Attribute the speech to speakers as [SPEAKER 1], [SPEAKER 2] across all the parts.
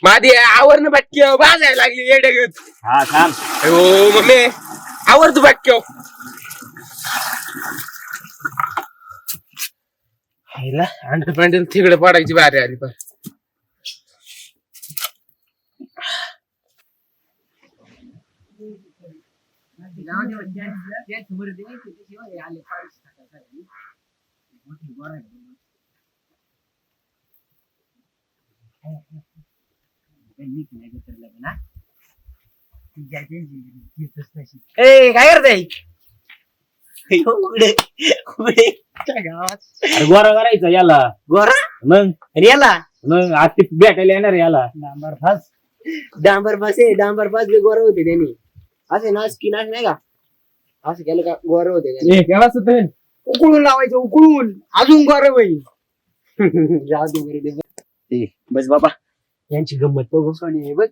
[SPEAKER 1] माझी आवरण बाक्य बाजायला लागली येडे घेत.
[SPEAKER 2] हा थांब.
[SPEAKER 1] हो मम्मी आवरतो बाक्य. अंडर पॅन्ट तिकडे पडायची बारी आली पण.
[SPEAKER 3] काय करताय
[SPEAKER 2] गोरा करायचा याला
[SPEAKER 3] गोरा
[SPEAKER 2] मग
[SPEAKER 3] याला
[SPEAKER 2] मग आज ती भेटायला येणार याला.
[SPEAKER 3] डांबर फास आहे डांबर फास बी गोरा होते त्यांनी असे नाच की नाच नाही का असं केलं का गोरा होते त्यांनी. उकळून लावायचं उकळून अजून गोरा होईल. जाऊ दे बरे दे बस बाबा यांची गंमत बघू सोनी बघ.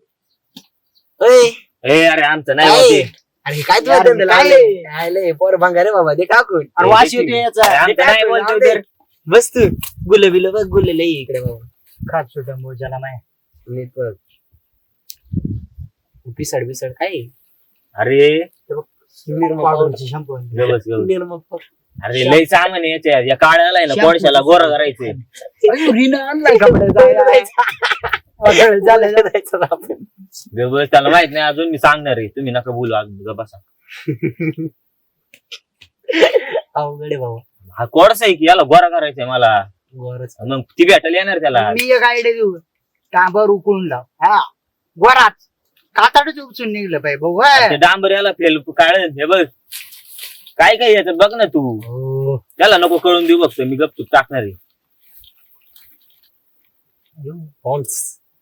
[SPEAKER 2] अरे आमचं नाही होते.
[SPEAKER 3] अरे काय तुला पोर भांगा रे बाबा ते टाकून वाशी होते याचा
[SPEAKER 2] बोलतो तर
[SPEAKER 3] बस तू गुल बिल बघ गुल लई इकडे बाबा
[SPEAKER 2] खात सुद्धा मोजाला नाही.
[SPEAKER 3] नीट बघ पिसड बिसड काय
[SPEAKER 2] अरे
[SPEAKER 3] शॅम्पू
[SPEAKER 2] अरे लई सामान याच्या या काळ्याला आहे ना कोळशाला गोरा करायचंय. त्याला माहित नाही अजून मी सांगणार आहे तुम्ही नका बोलू अजून बसा.
[SPEAKER 3] अवघड बाबा
[SPEAKER 2] हा कोळसा आहे की याला गोरा करायचंय मला. मग ती भेटायला येणार त्याला.
[SPEAKER 3] मी एक आयडिया देऊ डांबर उकळून लाव हा गोराच कातडच उपसून निघलं पाहिजे भाऊ.
[SPEAKER 2] डांबर याला फेल काळ हे बघ काय काय याच्यात बघ ना तू. त्याला नको कळून देऊ बघतो मी गपचूप टाकणार आहे.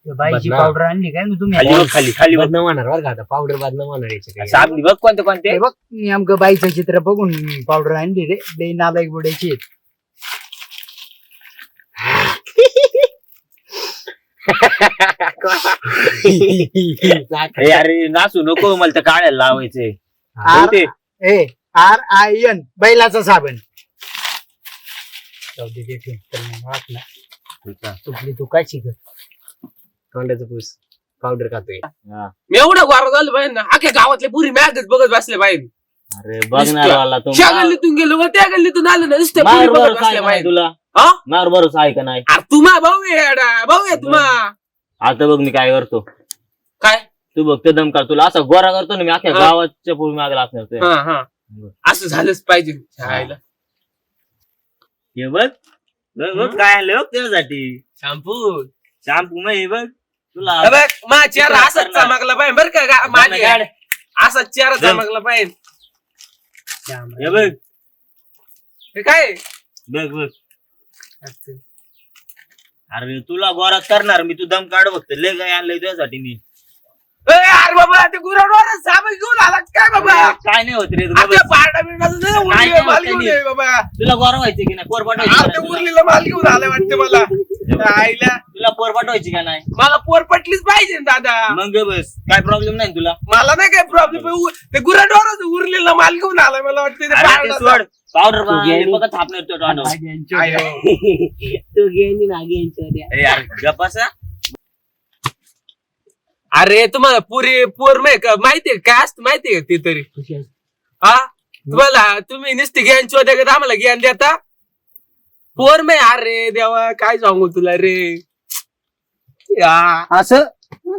[SPEAKER 3] बाईची पावडर आणली काय तुम्ही
[SPEAKER 2] खाली बघ खाली खाली बघ.
[SPEAKER 3] बदनाम होणार बरं का आता पावडर बदनाम होणार याचे
[SPEAKER 2] साबणी बघ कोणते कोणते.
[SPEAKER 3] बघ नेमकं बाईचं चित्र बघून पावडर आणली रे लई नालायक बुडायची.
[SPEAKER 2] अरे नाचू नको मला तर काढायला लावायचंय.
[SPEAKER 3] RIN बैलाचा साबण. तुपली तू काय शिकत तोंडाचं पूस पावडर खातोय.
[SPEAKER 1] मी एवढं गोरा झालं पाहिजे ना अख्या गावातले पुरी मॅगच बघत बसले पाहिजे.
[SPEAKER 2] अरे बघणार
[SPEAKER 1] त्या गल्लीतून गेलो व त्या गल्लीतून आलो ना नुसते पुरी बघत बसले पाहिजे.
[SPEAKER 2] तुला
[SPEAKER 1] हा
[SPEAKER 2] मार भरोसा आहे का नाही.
[SPEAKER 1] अरे तुम्हा भाऊ आहे भाऊ आहे तुम्हा.
[SPEAKER 2] आता बघ मी काय करतो.
[SPEAKER 1] काय
[SPEAKER 2] तू बघ ते दम कर तुला असा गोरा करतो ना मी अख्या गावाच्या पूर्वी मागे असणार.
[SPEAKER 1] असं झालंच पाहिजे.
[SPEAKER 2] हे बघ बघ काय आलं बघ त्यासाठी
[SPEAKER 1] शॅम्पू
[SPEAKER 2] शॅम्पू मग बघ तुला
[SPEAKER 1] बघ माझा चेहरा असाच चमकला पाहिजे बरं का माझी असाच चेहरा चमकला पाहिजे.
[SPEAKER 2] हे बघ
[SPEAKER 1] हे काय
[SPEAKER 2] बघ बघ अरे तुला गोरात करणार मी. तू दम काढ बघतो लय काय आणलंय तुझ्यासाठी मी.
[SPEAKER 1] अरे बाबा ते गुराढोर साबण घेऊन आला काय बाबा.
[SPEAKER 2] काय नाही होत रे
[SPEAKER 1] पारडा बिरडा माल घेऊन ये बाबा.
[SPEAKER 2] तुला गोरा व्हायचं की नाही पोर पाठवायची.
[SPEAKER 1] उरलेला माल घेऊन आलाय वाटतं मला. आईला
[SPEAKER 2] तुला पोर पाठवायची का नाही.
[SPEAKER 1] मला पोर पटलीच पाहिजे ना दादा.
[SPEAKER 2] मग बस काय प्रॉब्लेम नाही तुला.
[SPEAKER 1] मला नाही काय प्रॉब्लेम. ते गुराढोर उरलेला माल घेऊन आलाय मला वाटतं.
[SPEAKER 2] पावडर बघा थापणार
[SPEAKER 3] तू गेली ना यांच्या
[SPEAKER 2] गप्पा.
[SPEAKER 1] अरे तुम्हाला पोर माहितीये काय असतं माहितीये ते तरी. हा तुम्हाला तुम्ही नुसती ज्ञान शोधत आम्हाला ज्ञान देता. पोर मे अरे देवा काय सांगू तुला रे.
[SPEAKER 3] असं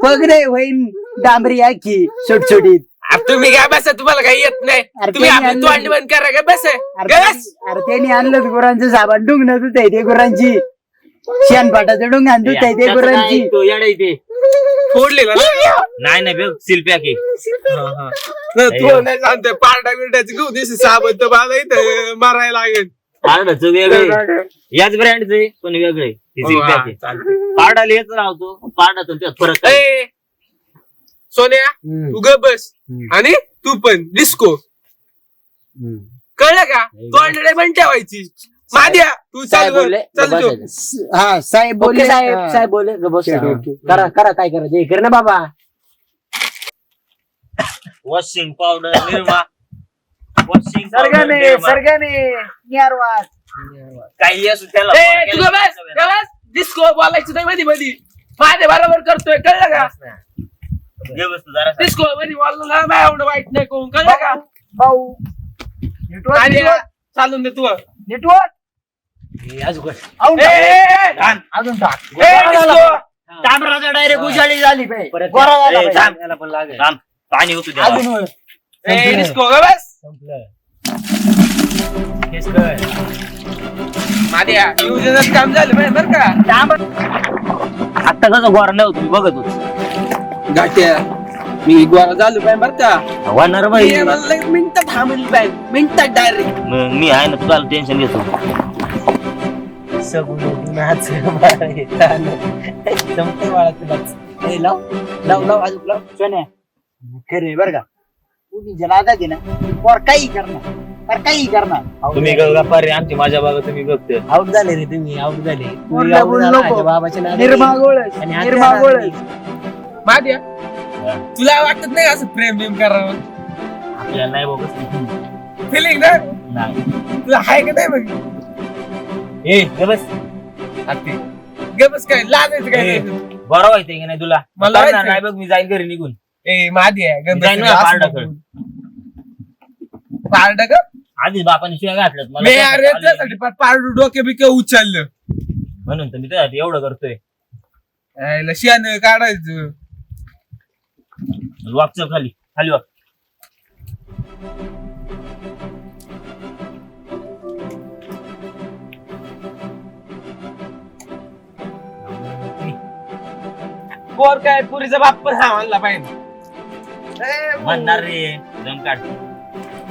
[SPEAKER 3] बघ रे वहीन डांबरी आहे की छोटछोटीत
[SPEAKER 1] तुम्ही काय बसा, तुम्हाला काही येत नाही.
[SPEAKER 3] अरे
[SPEAKER 1] तुम्ही
[SPEAKER 3] त्यांनी
[SPEAKER 1] आपली
[SPEAKER 3] आणलं.
[SPEAKER 1] तोंड बंद करा का बस
[SPEAKER 3] अरे त्यांनी आणलं गुरांचं साबण डुंगण दूध आहे ते गुरांची शेणपाटाचं डुंगान दूध आहे ते
[SPEAKER 2] त्याचं
[SPEAKER 3] गुरांची
[SPEAKER 2] काय तो येडा इथे
[SPEAKER 1] फोडलेला ना.
[SPEAKER 2] नाही नाही बघ सील पॅक आहे
[SPEAKER 1] तो नाही सांगतोय पारडा बिरड्याचं घेऊन दिसे साबण तर मला इथं मारायला लागेल.
[SPEAKER 2] पारडाचं वेगळं याच ब्रँडचं आहे पण वेगळं आहे सील पॅक आहे
[SPEAKER 1] चालतंय.
[SPEAKER 2] पारडाला येत राहतो पारडातून त्यात फरक आहे.
[SPEAKER 1] ए, सोन्या तू ग बस आणि तू पण डिस्को कळलं का? तोंडडे पण ठेवायची. माझ्या तू
[SPEAKER 3] साहेब
[SPEAKER 1] चाल
[SPEAKER 3] बोलले,
[SPEAKER 1] चल तू.
[SPEAKER 3] हा साहेब बोलले साहेब
[SPEAKER 2] हा.
[SPEAKER 3] साहेब बोलले ग बस.
[SPEAKER 2] Okay,
[SPEAKER 3] okay. करा करा काय करा जे कर ना बाबा.
[SPEAKER 2] वॉशिंग पावडर निर्मा वॉशिंग
[SPEAKER 3] सरगाने सरगाने निहारवाद
[SPEAKER 2] काही असू त्याला
[SPEAKER 1] ए, तू ग बस ग बस. डिस्को बोलायचं नाही मध्ये मध्ये. माझ्या बरोबर करतोय कळलं का?
[SPEAKER 2] घे वस्तू जरा
[SPEAKER 1] डिस्को मध्ये बोललं ना माझ्या एवढं वाईट नाही करून कळलं का?
[SPEAKER 3] भाऊ
[SPEAKER 1] आणि
[SPEAKER 3] नेटवर्क
[SPEAKER 1] चालून दे तू.
[SPEAKER 3] नेटवर्क
[SPEAKER 1] ए, ए,
[SPEAKER 2] थांब.
[SPEAKER 3] अजून टाक
[SPEAKER 1] ए, डिस्को.
[SPEAKER 3] तांबराचा डायरेक्ट उजाळी झाली पाहिजे
[SPEAKER 2] परत
[SPEAKER 3] गोरा झाला
[SPEAKER 2] ए,
[SPEAKER 3] पाहिजे.
[SPEAKER 2] थांब. थांब. पाणी होतं त्याला.
[SPEAKER 3] अजून वर.
[SPEAKER 1] ए, डिस्को ग बस. माझ्या नियोजनात काम झालं पाहिजे बरं का?
[SPEAKER 2] आता कसं गोरा नाही होत तुम्ही बघत होत
[SPEAKER 1] गाठ्या मी गोरा झालो पाहिजे बरं का?
[SPEAKER 2] होणार बाई
[SPEAKER 1] मला एक मिनिट थांबली पाहिजे मिनिटात डायरेक्ट.
[SPEAKER 2] मग मी आहे ना तुला टेन्शन घेतो
[SPEAKER 3] खरे बर का तुम्ही ज्याला आता दे ना और काही करणार काही करणार
[SPEAKER 2] तुम्ही गप्पा रे आमची माझ्या बाबा तुम्ही बघते
[SPEAKER 3] आउट झाले रे तुम्ही आउट झाले
[SPEAKER 4] बोलला बोल नको.
[SPEAKER 3] बाबाच्या
[SPEAKER 4] निर्मागोळच
[SPEAKER 3] आणि हात
[SPEAKER 4] निर्मागोळच
[SPEAKER 1] माझ्या तुला वाटत नाही का असं प्रेम बिम करावं?
[SPEAKER 2] आपल्याला नाही बघत
[SPEAKER 1] फिलिंग ना
[SPEAKER 2] नाही
[SPEAKER 1] तुला आहे का नाही बघ?
[SPEAKER 2] ए ग बस
[SPEAKER 1] अगदी गपच काय लाजायचं काय
[SPEAKER 2] ए.
[SPEAKER 1] नाही.
[SPEAKER 2] बरं व्हायचंय की नाही तुला
[SPEAKER 1] मला
[SPEAKER 2] करणार
[SPEAKER 1] व्हायचंय.
[SPEAKER 2] नाही बघ मी जाईन घरी निघून
[SPEAKER 1] ए माझी आहे
[SPEAKER 2] मी जाईन
[SPEAKER 1] गंध
[SPEAKER 2] ना पारडाकडे.
[SPEAKER 1] पारड का
[SPEAKER 2] आधीच बापाने शिवाय घातलं मला
[SPEAKER 1] मी
[SPEAKER 2] कसं
[SPEAKER 1] अरे
[SPEAKER 2] चाललंय?
[SPEAKER 1] त्यासाठी पारडू डोके बिके उचललं.
[SPEAKER 2] म्हणून तर मी त्यासाठी एवढं करतोय
[SPEAKER 1] यायला शेण काढायचं.
[SPEAKER 2] वाक चल खाली खाली वाक
[SPEAKER 1] पोर काय पुरीचा बाप पण हा म्हणला पाहिजे.
[SPEAKER 2] म्हणणार रे दम काढ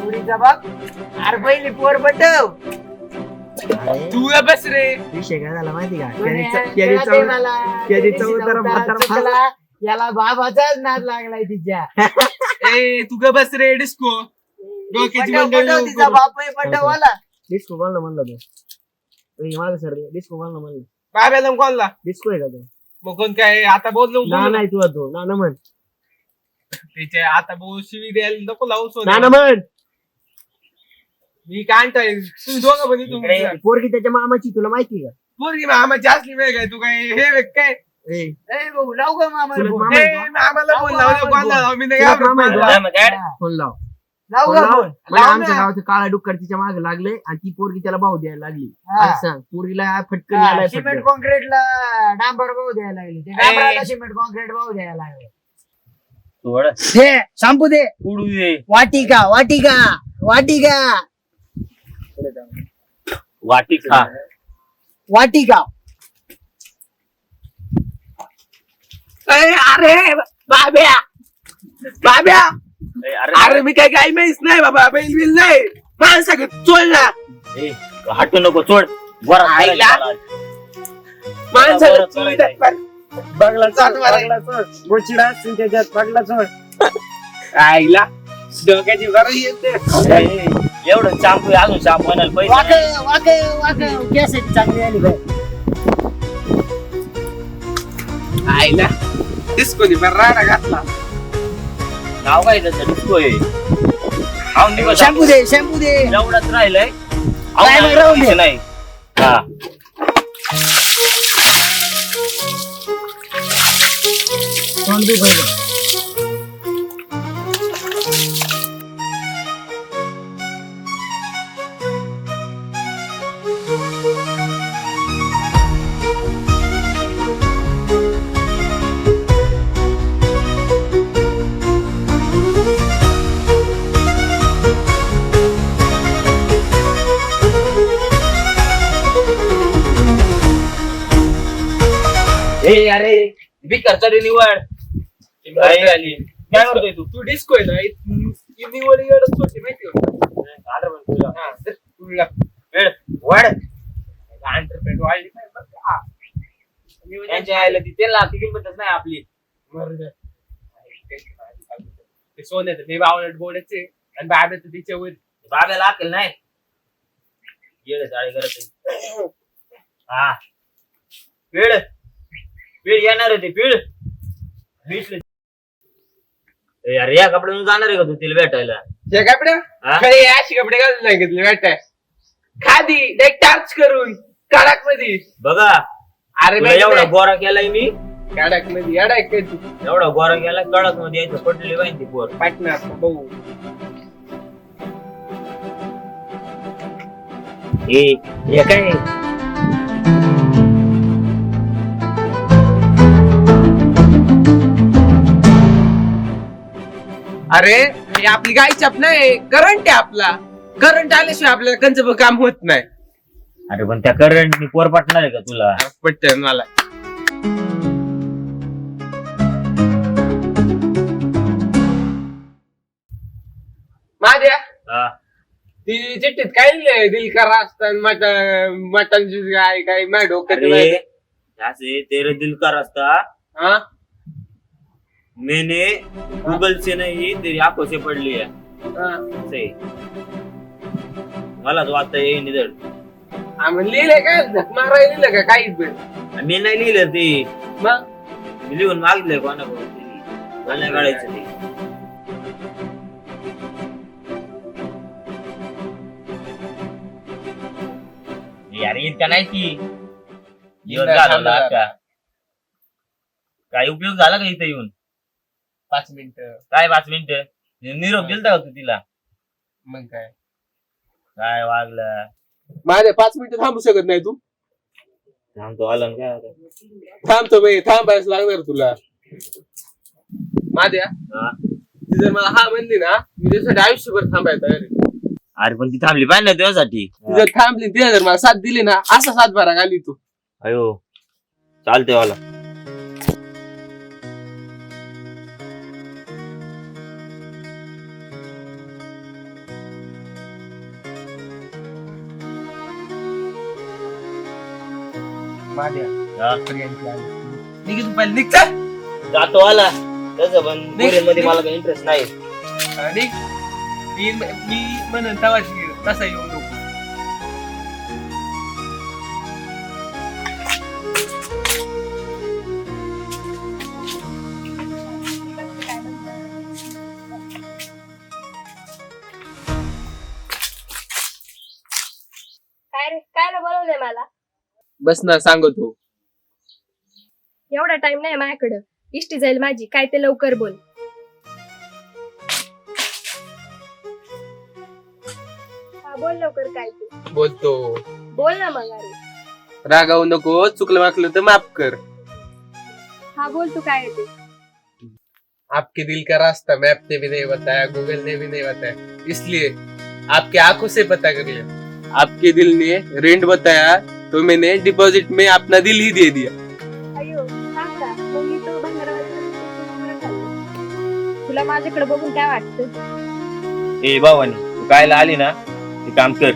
[SPEAKER 3] पुरीचा बाप अरे पहिली पोर पटव
[SPEAKER 1] तू ग बस रे.
[SPEAKER 4] विषय काय झाला माहिती का
[SPEAKER 3] याला बाबाचाच नाद लागलाय तिच्या
[SPEAKER 1] ए तू ग बस रे डिस्को. डोक्याची मंडळी
[SPEAKER 3] तिचा बाप पटवाला
[SPEAKER 4] डिस्को बोल ना म्हणलं तू माझं सर डिस्को बोल ना म्हणलं
[SPEAKER 1] बाब्याला कोणला
[SPEAKER 4] डिस्को आहे का तू
[SPEAKER 1] मग कोण काय आता बोललो
[SPEAKER 4] ना नाही तू तू ना म्हण
[SPEAKER 1] त्याच्या आता बोल शिवी द्यायला नको लावू सोन्या.
[SPEAKER 4] ना म्हण
[SPEAKER 1] मी काय आणतोय तुम्ही दोघं पण तुम्ही
[SPEAKER 4] पोरगी त्याच्या मामाची तुला माहिती का
[SPEAKER 1] पोरगी मामाची असली वेग आहे तू काय हे वेग काय
[SPEAKER 4] ए,
[SPEAKER 3] भाऊ लाव ग मामा
[SPEAKER 4] तुला
[SPEAKER 3] फोन.
[SPEAKER 4] मामा आहे का?
[SPEAKER 1] ए, मामाला बोल लावलं कोणाला लावू? मी नाही
[SPEAKER 4] तुला
[SPEAKER 1] घाबरत
[SPEAKER 4] मामा आहे
[SPEAKER 1] कोणाला.
[SPEAKER 4] का?
[SPEAKER 2] मग काय?
[SPEAKER 4] फोन लाव
[SPEAKER 3] लाव
[SPEAKER 4] फोन
[SPEAKER 3] ग
[SPEAKER 4] लाव.
[SPEAKER 3] फोन.
[SPEAKER 4] मला
[SPEAKER 1] लाव
[SPEAKER 4] आमच्या
[SPEAKER 1] ना.
[SPEAKER 4] गावाचं काळा डुक्कर तिच्या मागे लागले आणि ती पोरगी त्याला भाव द्यायला लागली
[SPEAKER 3] हा.
[SPEAKER 4] असं सांग पोरीला फटकन
[SPEAKER 3] हा,
[SPEAKER 4] यायला
[SPEAKER 3] सिमेंट
[SPEAKER 4] फटकन.
[SPEAKER 3] कॉन्क्रीटला डांबर भाऊ द्यायला लागले ते डांबराला सिमेंट कॉन्क्रीट भाऊ द्यायला लागले
[SPEAKER 2] थोडं
[SPEAKER 3] दे शॅम्पू दे
[SPEAKER 2] उडू दे
[SPEAKER 3] वाटिका वाटिका वाटिका
[SPEAKER 2] वाटी खा
[SPEAKER 3] वाटिका
[SPEAKER 1] ए, अरे बाब्या बाब्या
[SPEAKER 2] ए,
[SPEAKER 1] अरे मी काय काय माहीत नाही बाबा बैल बिल नाही माणसा चोल ना
[SPEAKER 2] ए, हटू नको सोड गोरा
[SPEAKER 1] आईला.
[SPEAKER 2] चालायला.
[SPEAKER 1] माणसाला
[SPEAKER 2] बरं,
[SPEAKER 1] चोल
[SPEAKER 2] बरं,
[SPEAKER 1] देत पण.
[SPEAKER 4] बगला
[SPEAKER 1] चाल
[SPEAKER 4] चोळ,
[SPEAKER 1] मला.
[SPEAKER 4] बगला चोळ. गोचिडा असतील त्याच्यात बगला चोळ.
[SPEAKER 1] आईला डोक्याची गरज येते.
[SPEAKER 2] ए, एवढं शॅम्पू अजून शॅम्पू आणायला पैसे
[SPEAKER 3] वाक
[SPEAKER 2] नाही.
[SPEAKER 3] वाक वाक केस चांगली आली बाई
[SPEAKER 1] आईला डिस्कोनी पण राडा घातला.
[SPEAKER 2] नाव काय त्याचं डिस्को आहे खाऊन निघा
[SPEAKER 3] शॅम्पू दे शॅम्पू दे
[SPEAKER 2] एवढंच राहिलंय
[SPEAKER 3] नाही, मग राहून दे.
[SPEAKER 2] पैसे नाही हा
[SPEAKER 4] तोंड दे पहिले.
[SPEAKER 2] ए अरे बिकर तरी निवड काय आली काय करतोय तू
[SPEAKER 1] तू डिस्को आहे ना निवड एवढंच छोटी माहिती
[SPEAKER 2] आलं पण तुला.
[SPEAKER 1] तुला
[SPEAKER 2] वेळ वाढ
[SPEAKER 1] अंडरपेंट वाढली काय बघ का.
[SPEAKER 2] त्यांच्या आईला ती त्याला ती किंमतच नाही आपली.
[SPEAKER 1] मरू दे. ते सोन्याचं ते बावळट गोड्याचे आणि बाब्याचं तिच्यावर
[SPEAKER 2] बाब्याला अक्कल नाही येड जाळी करत आहे. हा पीळ पीळ येणार होते पीळ वीस अरे या कपड्यातून जाणार आहे का तू तिला भेटायला
[SPEAKER 1] हे कपडे
[SPEAKER 2] हा?
[SPEAKER 1] खरे अशी कपडे घालून नाही घेतले वाटत खादी डायरेक्ट टार्च करून कडक मध्ये
[SPEAKER 2] बघा
[SPEAKER 1] अरे
[SPEAKER 2] तुला एवढा गोरा केलाय मी
[SPEAKER 1] कडक मध्ये अडाक
[SPEAKER 2] एवढा गोरा केलाय कडक मध्ये यायचं पटली पाहिजे ती पोर
[SPEAKER 1] पाटणार भाऊ
[SPEAKER 2] हे काय
[SPEAKER 1] अरे हे आपली गाय छाप नाही करंट आहे आपला करंट आल्याशिवाय आपल्याला कंच काम होत नाही
[SPEAKER 2] अरे पण त्या करंट मी पोर पाठणार आहे का तुला
[SPEAKER 1] पटत मला माझ्या
[SPEAKER 2] हा.
[SPEAKER 1] ती चिठ्ठीत काय लिहिलंय दिलकर असताना मटनची गाय काय माझ्या डोक्यात
[SPEAKER 2] अरे
[SPEAKER 1] नाही.
[SPEAKER 2] ऐसे तेरे दिल का रास्ता
[SPEAKER 1] हा
[SPEAKER 2] मैंने गूगल से नहीं तेरी आंखों से पढ़ लिया
[SPEAKER 1] हा.
[SPEAKER 2] से मला तो आता येईल निधड
[SPEAKER 1] आम्ही लिहिलंय काय झक मारायला लिहिलं का काहीच पण
[SPEAKER 2] मी नाही लिहिलं ते
[SPEAKER 1] मग
[SPEAKER 2] मी लिहून मागितलंय कोणाकडून तरी मला नाही काढायचं ते यार इतका नाही की दिवस झाला आता काय उपयोग झाला का इथं येऊन
[SPEAKER 1] 5 मिनिटं
[SPEAKER 2] काय 5 मिनिटं निरोप दिलता का तू तिला
[SPEAKER 1] मग काय
[SPEAKER 2] काय वागलं
[SPEAKER 1] माझ्या 5 मिनिटं थांबू शकत नाही तू
[SPEAKER 2] सांगतो आला ना काय आता.
[SPEAKER 1] थांबतो बाई थांबायला लागणार तुला माझ्या
[SPEAKER 2] हा?
[SPEAKER 1] ती जर मला हा म्हणली ना मी त्यासाठी आयुष्यभर थांबायला तयार आहे.
[SPEAKER 2] अरे पण ती थांबली पाहिजे ना तुझ्यासाठी
[SPEAKER 1] ती जर थांबली तिला जर मला साथ दिली ना असा सातबारा घाली तू
[SPEAKER 2] अयो चालते वाला
[SPEAKER 1] माझ्या
[SPEAKER 2] हा?
[SPEAKER 1] निघ तू पहिले निघ चल.
[SPEAKER 2] जातो आला तसं पण मध्ये मला काही इंटरेस्ट नाही
[SPEAKER 1] आणि मी म्हणून तवाशी तसा येऊ नको
[SPEAKER 5] काय रे काय ना बोलवलंय मला
[SPEAKER 1] बस ना सांगतो
[SPEAKER 5] एवढा टाइम नाही माझ्याकडं इष्टी जाईल माझी काय ते लवकर बोल हा बोल लवकर काय ते
[SPEAKER 1] बोलतो
[SPEAKER 5] बोल ना मग अरे
[SPEAKER 1] रागावू नको चुकलं वाकलं तर माफ कर
[SPEAKER 5] हा बोल तू काय ते
[SPEAKER 1] आपके दिल का रास्ता मैप ने भी नहीं बताया गूगल ने भी नहीं बताया इसलिए आपके आंखों से पता कर लिया आपके दिल ने रेंट बताया तो मैंने डिपॉजिट में अपना दिल ही दे दिया
[SPEAKER 5] अयो सांग का मग मी तो भंगारवाल्याला खाल्लं. तुला माझ्याकडे बघून काय वाटतं
[SPEAKER 2] ए भावानी तू कायला आली ना ते काम कर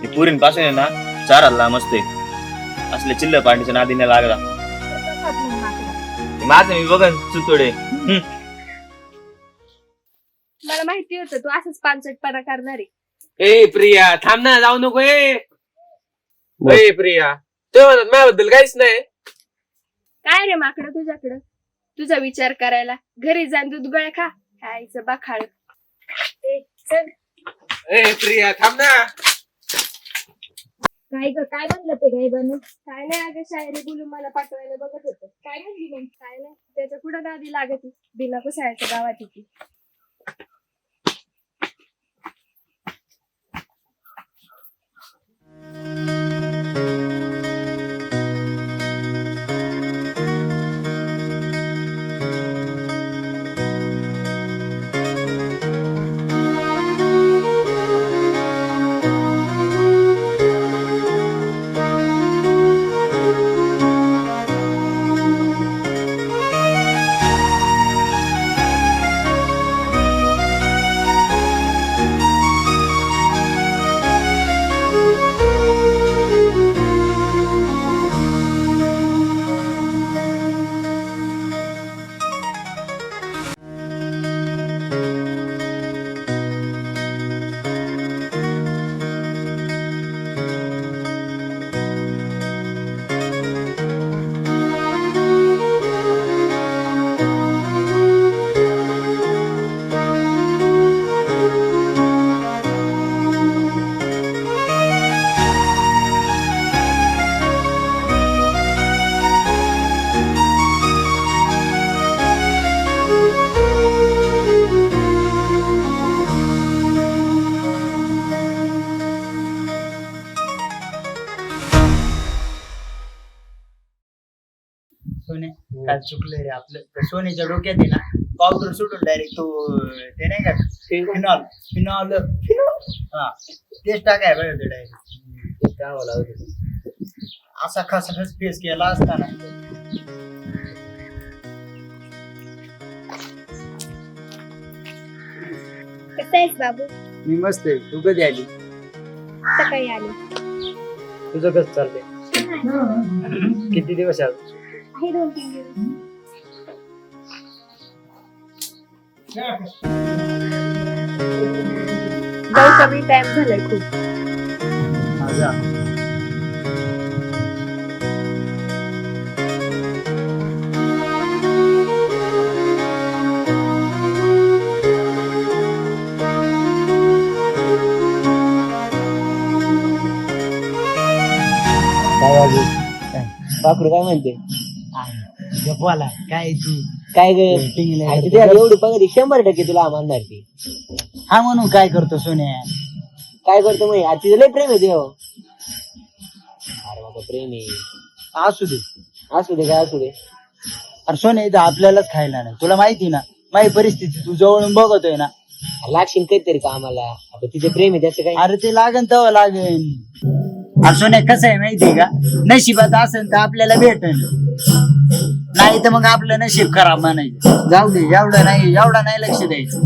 [SPEAKER 2] ते पुरीन पासून आहे ना चाराला मस्त आहे असले चिल्ल पाणीच्या नादीने लागला
[SPEAKER 5] तसाच मग माकडा.
[SPEAKER 2] ते माझं मी बघन सुतोडे
[SPEAKER 5] मला माहिती होतं तू असंच पानसटपणा करणार आहे
[SPEAKER 1] ए प्रिया थांब ना जाऊ नको ए प्रिया ते म्हणत माझ्याबद्दल काहीच नाही
[SPEAKER 5] काय रे माकडं तुझ्याकडं तुझा विचार करायला घरी जाऊन दूध गळ खा खायचं बाखाळ ए चल
[SPEAKER 1] ए प्रिया थांब ना
[SPEAKER 5] काय ग काय म्हणलं ते गाई बनून काय नाही अगं शायरी बोलून मला पाठवायला बघत होत काय म्हणली मग काय नाही त्याच्या पुढं गादी लागत बिना कुसाळ्याच्या गावात ती
[SPEAKER 2] सोने काल चुकलं रे आपलं. त्या सोन्याच्या डोक्यात आहे ना पावडर सुटून डायरेक्ट तो ते नाही का फिनॉल फिनॉल हा तेच टाकाय पाहिजे डायरेक्ट.
[SPEAKER 3] टाकावं लागत होतं.
[SPEAKER 2] असा खसखस फेस केला असताना
[SPEAKER 5] कसं आहेस बाबू?
[SPEAKER 3] मी मस्त आहे. तू कधी आली?
[SPEAKER 5] सकाळी आले.
[SPEAKER 3] तुझं कसं चाललंय? किती दिवस आलो?
[SPEAKER 5] आहे 2-3 दिवस. जाऊ कमी टाइम झालाय खूप.
[SPEAKER 3] माझा पाकडू काय म्हणते?
[SPEAKER 2] बोला काय तू
[SPEAKER 3] काय एवढी पगार 100% तुला मानणार ती.
[SPEAKER 2] हा म्हणून काय करतो सोन्या?
[SPEAKER 3] काय करतो मग? आज तिचं लय प्रेम आहे देव. अरे बाबा प्रेम आहे.
[SPEAKER 2] असू दे
[SPEAKER 3] असू दे काय असू दे.
[SPEAKER 2] अरे सोन्या इथं आपल्यालाच खायला नाही. तुला माहिती ना माझी परिस्थिती तू जवळून बघतोय ना.
[SPEAKER 3] लागशील काहीतरी का आम्हाला? आता तिचं प्रेम आहे त्याचं काय.
[SPEAKER 2] अरे ते लागन तेव्हा लागेल. अरे सोन्या कसं आहे माहितीये का नशिबात असेल तर आपल्याला भेटेल नाही तर मग आपलं नशीब खराब म्हणायचं. जाऊ दे एवढं नाही लक्ष द्यायचं.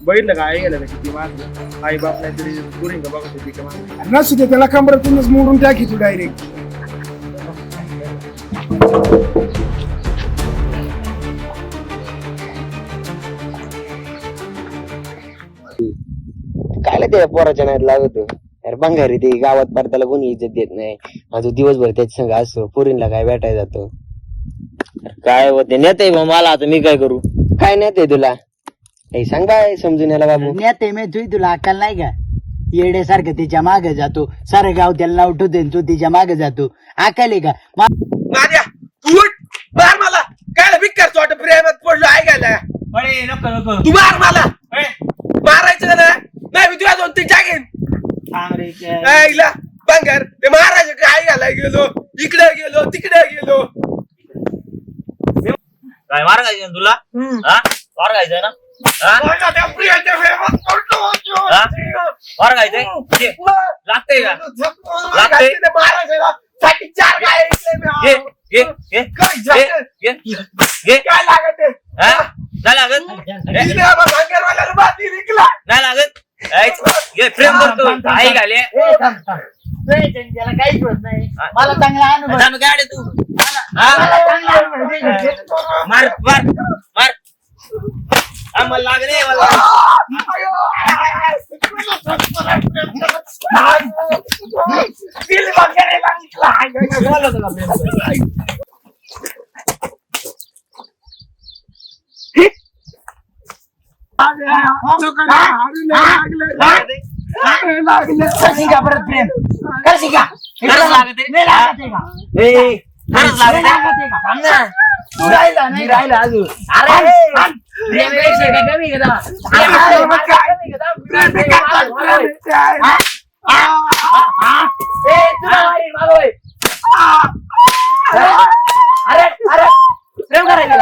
[SPEAKER 4] बघितलं का आई गेलं का किती मारलं आई बाप नाही तरी पुरी का बघत होती का मारलं नसू दे त्याला कमरातूनच मोडून टाकी तू डायरेक्ट.
[SPEAKER 3] काय त्या पोराच्या नाहीत लागतो. अरे बंगारी ते गावात पार त्याला कोणी इज्जत देत नाही. माझं दिवसभर त्याच्या संग असतो. पोरींला काय भेटाय जातो. काय होते नेते मला. आता मी काय करू? काय नेते तुला काही सांग काय समजून याला बाबू.
[SPEAKER 2] नेते मी तुला अक्कल नाही का? येड्यासारखं तिच्या मागे जातो. सारं गाव त्याला नाव ठेवते तू तिच्या मागे जातो. अक्कल आहे का?
[SPEAKER 1] नाद्या उठ मार मला. काय भिक्कार चोट प्रेमात पडलो ऐकायला. तू मार मला. मारायचं ना नाही मी तुला 2-3 टाकेन. आईला बंगार ते महाराज काय घालाय गेलो इकडे गेलो तिकडे गेलो.
[SPEAKER 2] काय मार खायचं तुला? मार खायचंय ना? मार खायचंय लागतंय का? लागतंय
[SPEAKER 1] महाराजासाठी 4 गाय काय लागत
[SPEAKER 2] नाही लागत
[SPEAKER 1] भांगरवाल्याला बाती विकला.
[SPEAKER 2] नाही लागत प्रेम करतो आई घाले त्याला काहीच होत नाही. मला चांगला अनुभव काय तू मार मार मार आम्हाला लागले मला. परत प्रेम करशी का? खरंच राहिला अजून. अरे कमी अरे अरे प्रेम करायचं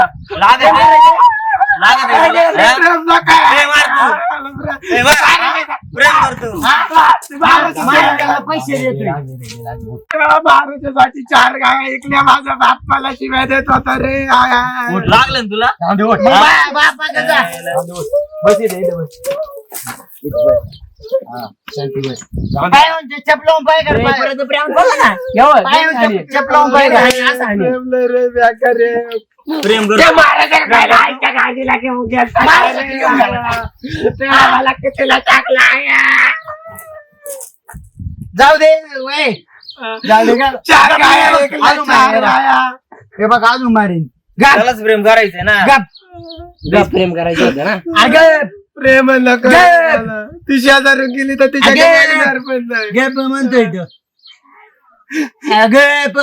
[SPEAKER 2] पैसे
[SPEAKER 1] महाराजासाठी 4 गाय ऐकल्या. माझ्या बापाला शिवाय देत होता रे.
[SPEAKER 2] लागलं ना तुला? चपलावून पाय कर चपलावून पाय प्रेम जाऊ दे वय जाऊ दे का?
[SPEAKER 1] 4 गाया ऐकल्या, 4 गाया.
[SPEAKER 2] हे बघ अजून मारीन. त्यालाच प्रेम करायचंय ना.
[SPEAKER 3] गप प्रेम करायचं होतं ना.
[SPEAKER 2] अगं
[SPEAKER 1] प्रेम नका. ती शेजारून गेली तर तिच्या येणार पण नाही.
[SPEAKER 2] गप म्हणतोय तो. गप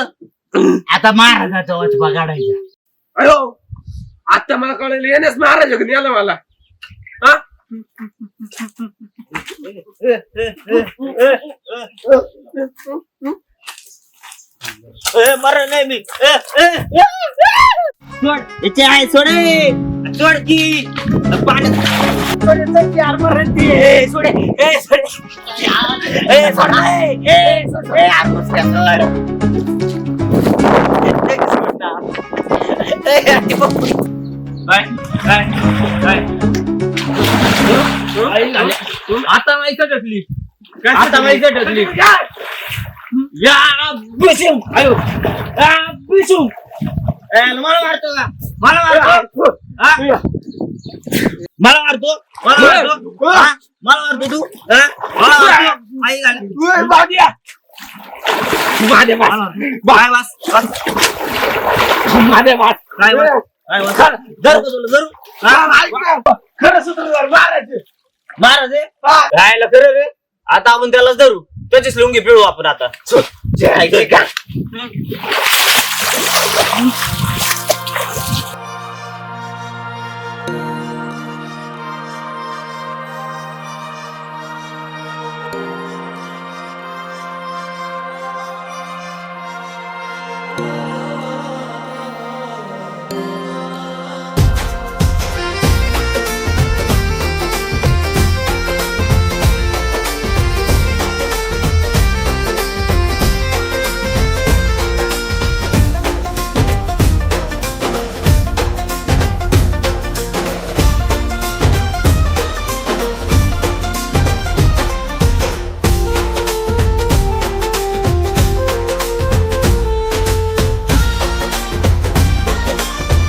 [SPEAKER 2] आता महाराजाचा वचपा काढायचा.
[SPEAKER 1] अयो आता मला कळलं येण्यास महाराज याला मला. हा
[SPEAKER 2] मरण नाही मी सोड याचे आहे सोड सोड की आता माहिती ढकली आता माहिती ढकली या बिशुम आयो बिशुम मला मारतो का मला मारतो मला मारतो मला मारतो मला मारतो तू मला मारतो आई घाल
[SPEAKER 1] बादिया माझे
[SPEAKER 2] काय वास
[SPEAKER 1] माझे वाट
[SPEAKER 2] काय वास काय वास धर का तुला धरू
[SPEAKER 1] खरं सूत्रधार मारायचे
[SPEAKER 2] महाराज राहायला खरं रे आता आपण त्यालाच धरू त्याचीच लुंगी पिळू आपण आता
[SPEAKER 1] जय